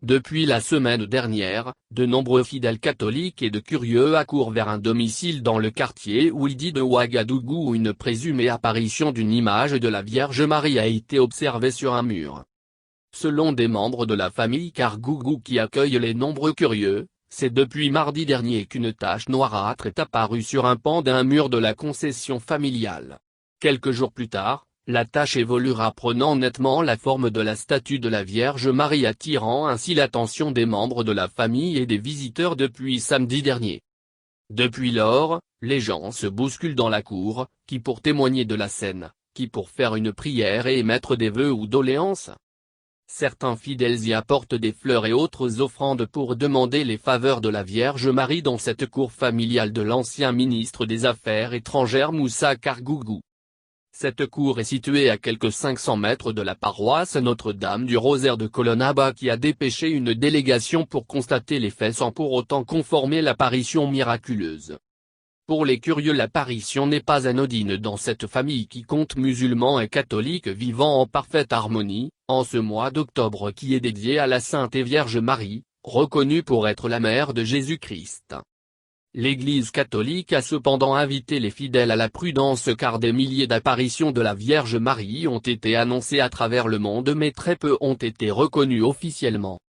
Depuis la semaine dernière, de nombreux fidèles catholiques et de curieux accourent vers un domicile dans le quartier Ouidi de Ouagadougou où une présumée apparition d'une image de la Vierge Marie a été observée sur un mur. Selon des membres de la famille Kargougou qui accueillent les nombreux curieux, c'est depuis mardi dernier qu'une tache noirâtre est apparue sur un pan d'un mur de la concession familiale. Quelques jours plus tard, la tache évoluera prenant nettement la forme de la statue de la Vierge Marie attirant ainsi l'attention des membres de la famille et des visiteurs depuis samedi dernier. Depuis lors, les gens se bousculent dans la cour, qui pour témoigner de la scène, qui pour faire une prière et émettre des vœux ou doléances. Certains fidèles y apportent des fleurs et autres offrandes pour demander les faveurs de la Vierge Marie dans cette cour familiale de l'ancien ministre des Affaires étrangères Moussa Kargougou. Cette cour est située à quelques 500 mètres de la paroisse Notre-Dame du Rosaire de Kolonaba qui a dépêché une délégation pour constater les faits sans pour autant conformer l'apparition miraculeuse. Pour les curieux, l'apparition n'est pas anodine dans cette famille qui compte musulmans et catholiques vivant en parfaite harmonie, en ce mois d'octobre qui est dédié à la Sainte et Vierge Marie, reconnue pour être la mère de Jésus-Christ. L'Église catholique a cependant invité les fidèles à la prudence car des milliers d'apparitions de la Vierge Marie ont été annoncées à travers le monde mais très peu ont été reconnues officiellement.